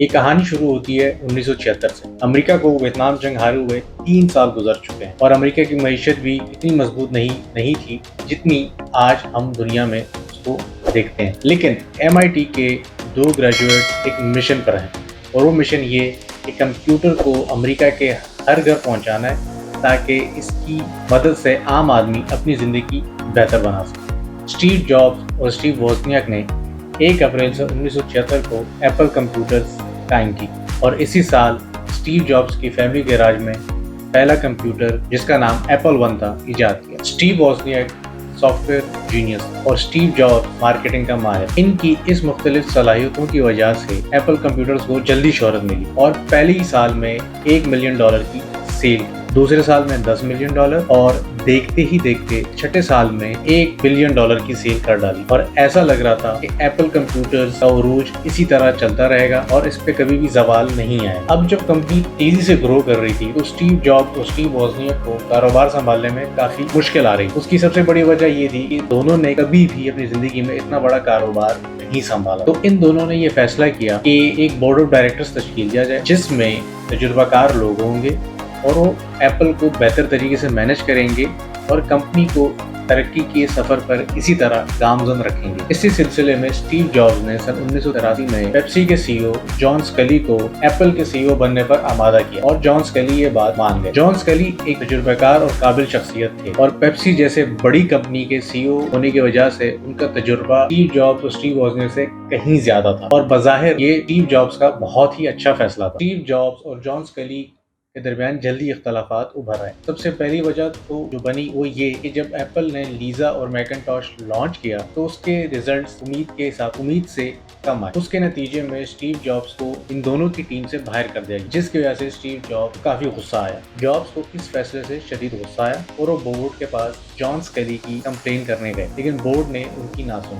یہ کہانی شروع ہوتی ہے 1976 سے۔ امریکہ کو ویتنام جنگ ہارے ہوئے 3 سال گزر چکے ہیں اور امریکہ کی معیشت بھی اتنی مضبوط نہیں تھی جتنی آج ہم دنیا میں اس کو دیکھتے ہیں۔ لیکن MIT کے 2 گریجویٹ ایک مشن پر ہیں اور وہ مشن یہ کہ کمپیوٹر کو امریکہ کے ہر گھر پہنچانا ہے تاکہ اس کی مدد سے عام آدمی اپنی زندگی بہتر بنا سکے۔ اسٹیو جابز اور اسٹیو ووزنیاک نے 1 اپریل سے 1976 کو ایپل کمپیوٹرز قائم کی اور اسی سال اسٹیو جابز کی فیملی گیراج میں پہلا کمپیوٹر جس کا نام ایپل 1 تھا ایجاد کیا۔ اسٹیو ووزنیاک سافٹ ویئر جینیس اور اسٹیو جابز مارکیٹنگ کا ماہر۔ ان کی اس مختلف صلاحیتوں کی وجہ سے ایپل کمپیوٹرز کو جلدی شہرت ملی اور پہلے ہی سال میں $1 ملین کی سیل، دوسرے سال میں $10 ملین اور دیکھتے ہی دیکھتے چھٹے سال میں $1 بلین کی سیل کر ڈالی اور ایسا لگ رہا تھا کہ ایپل کمپیوٹرز کا عروج اسی طرح چلتا رہے گا اور اس پہ کبھی بھی زوال نہیں آئے۔ اب جب کمپنی تیزی سے گرو کر رہی تھی تو اسٹیو جابز اور اسٹیو ووزنیاک کو کاروبار سنبھالنے میں کافی مشکل آ رہی تھی۔ اس کی سب سے بڑی وجہ یہ تھی کہ دونوں نے کبھی بھی اپنی زندگی میں اتنا بڑا کاروبار نہیں سنبھالا۔ تو ان دونوں نے یہ فیصلہ کیا کہ ایک بورڈ آف ڈائریکٹرز تشکیل دیا جائے جس میں تجربہ کار لوگ ہوں گے اور وہ ایپل کو بہتر طریقے سے مینج کریں گے اور کمپنی کو ترقی کے سفر پر اسی طرح گامزن رکھیں گے۔ اسی سلسلے میں اسٹیو جابز نے سن 1983 میں پیپسی کے CEO جان سکلی کو ایپل کے CEO بننے پر آمادہ کیا اور جان سکلی یہ بات مان گئے۔ جان سکلی ایک تجربہ کار اور قابل شخصیت تھے اور پیپسی جیسے بڑی کمپنی کے CEO ہونے کی وجہ سے ان کا تجربہ اسٹیو جابز اور اسٹیو ووزنیاک سے کہیں زیادہ تھا اور بظاہر یہ اسٹیو جابز کا بہت ہی اچھا فیصلہ تھا۔ اسٹیو جابز اور جان سکلی کے درمیان جلدی اختلافات ابھر آئے۔ سب سے پہلی وجہ تو جو بنی وہ یہ کہ جب ایپل نے لیزا اور میکنٹاش لانچ کیا تو اس کے ریزلٹس امید سے کم آئے۔ اس کے نتیجے میں اسٹیو جابز کو ان دونوں کی ٹیم سے باہر کر دیا گیا جس کی وجہ سے اسٹیو جابز کافی غصہ آیا۔ جابز کو اس فیصلے سے شدید غصہ آیا اور وہ بورڈ کے پاس جان سکلی کی کمپلین کرنے گئے لیکن بورڈ نے ان کی نہ سنی۔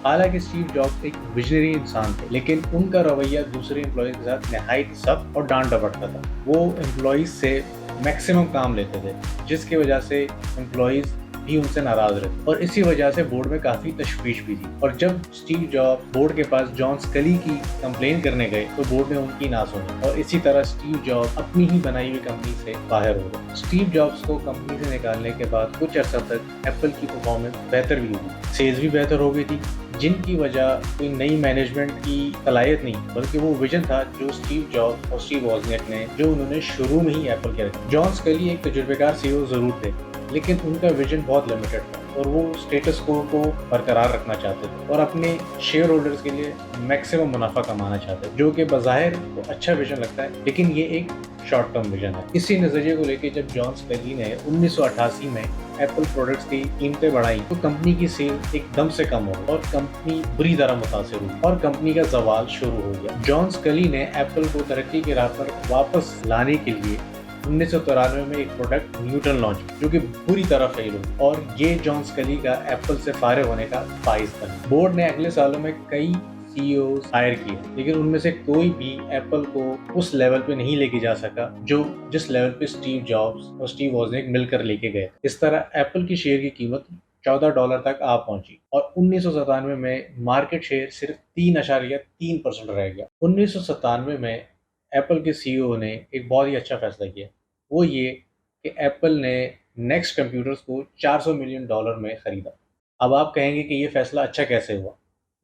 حالانکہ اسٹیو جابز ایک ویژنری انسان تھے لیکن ان کا رویہ دوسرے امپلائیز کے ساتھ نہایت سخت اور ڈانٹ ڈپٹ تھا۔ وہ امپلائیز سے میکسیمم کام لیتے تھے جس کی وجہ سے امپلائیز بھی ان سے ناراض رہتے اور اسی وجہ سے بورڈ میں کافی تشویش بھی تھی اور جب اسٹیو جابز بورڈ کے پاس جان سکلی کی کمپلین کرنے گئے تو بورڈ نے ان کی نہ سنی اور اسی طرح اسٹیو جابز اپنی ہی بنائی ہوئی کمپنی سے باہر ہو گئے۔ اسٹیو جابز کو کمپنی سے نکالنے کے بعد کچھ عرصہ تک ایپل کی پرفارمنس بہتر بھی ہوئی، سیلز بھی بہتر ہو گئی تھی جن کی وجہ کوئی نئی مینجمنٹ کی صلاحیت نہیں بلکہ وہ ویژن تھا جو اسٹیو جابز اور اسٹیو ووزنیاک نے جو انہوں نے شروع میں ہی ایپل کے رکھا۔ جان سکلی ایک تجربہ کار CEO ضرور تھے لیکن ان کا ویژن بہت لمیٹڈ تھا اور وہ اسٹیٹس کو برقرار رکھنا چاہتے تھے اور اپنے شیئر ہولڈرز کے لیے میکسیمم منافع کمانا چاہتے تھے جو کہ بظاہر تو اچھا ویژن لگتا ہے لیکن یہ ایک شارٹ ٹرم ویژن ہے۔ اسی نظریے کو لے کے جب جان سکلی نے 1988 میں ایپل پروڈکٹس کی قیمتیں بڑھائی تو کمپنی کی سیل ایک دم سے کم ہو گئی اور کمپنی بری طرح متاثر ہوئی اور کمپنی کا زوال شروع ہو گیا۔ جان سکلی نے ایپل کو ترقی کی راہ پر واپس لانے کے لیے 1993 میں ایک پروڈکٹ نیوٹن لانچ کی جو کہ بری طرح فیل ہوئی اور یہ جان سکلی کا ایپل سے فارغ ہونے کا باعث بنا۔ بورڈ نے اگلے سالوں میں کئی CEOs ہائر کیے لیکن ان میں سے کوئی بھی ایپل کو اس لیول پہ نہیں لے کے جا سکا جس لیول پہ اسٹیو جابز اور اسٹیو ووزنیاک مل کر لے کے گئے۔ اس طرح ایپل کی شیئر کی قیمت $14 تک آ پہنچی اور 1997 میں مارکیٹ شیئر صرف 3.3% رہ گیا۔ 1997 میں ایپل کے CEO نے ایک بہت ہی اچھا فیصلہ کیا، وہ یہ کہ ایپل نے نیکسٹ کمپیوٹرز کو $400 ملین میں خریدا۔ اب آپ کہیں گے کہ یہ فیصلہ اچھا کیسے ہوا؟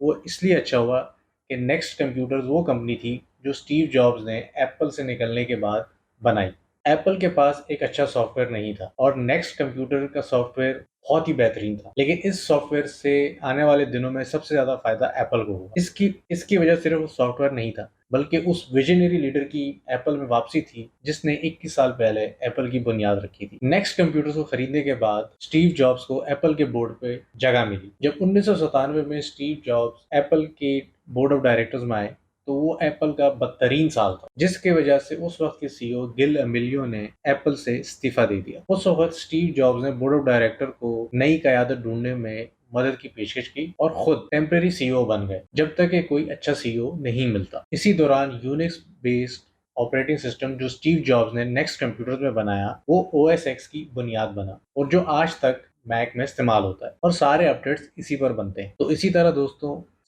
وہ اس لیے اچھا ہوا کہ نیکسٹ کمپیوٹرز وہ کمپنی تھی جو اسٹیو جابز نے ایپل سے نکلنے کے بعد بنائی۔ ایپل کے پاس ایک اچھا سافٹ ویئر نہیں تھا اور نیکسٹ کمپیوٹر کا سافٹ ویئر بہت ہی بہترین تھا لیکن اس سافٹ ویئر سے آنے والے دنوں میں سب سے زیادہ فائدہ ایپل کو ہوگا۔ اس کی وجہ صرف اس سافٹ ویئر نہیں تھا بلکہ اس ویژنری لیڈر کی ایپل میں واپسی تھی جس نے 21 سال پہلے ایپل کی بنیاد رکھی تھی۔ نیکسٹ کمپیوٹر کو خریدنے کے بعد اسٹیو جابز کو ایپل کے بورڈ پہ جگہ ملی۔ جب 1997 میں اسٹیو جابز ایپل کے بورڈ آف ڈائریکٹرز میں آئے تو وہ ایپل کا بدترین سال تھا جس کی وجہ سے اس وقت کے CEO گل امیلیو نے ایپل سے استعفیٰ دے دیا۔ اس وقت اسٹیو جابز نے بورڈ آف ڈائریکٹر کو نئی قیادت ڈھونڈنے میں مدد کی پیشکش کی اور خود ٹیمپریری CEO بن گئے جب تک کہ کوئی اچھا CEO نہیں ملتا۔ اسی دوران یونکس بیسڈ آپریٹنگ سسٹم جو اسٹیو جابز نے نیکسٹ کمپیوٹر میں بنایا وہ OS X کی بنیاد بنا اور جو آج تک میک میں استعمال ہوتا ہے اور سارے اپڈیٹس اسی پر بنتے ہیں۔ تو اسی طرح دوستوں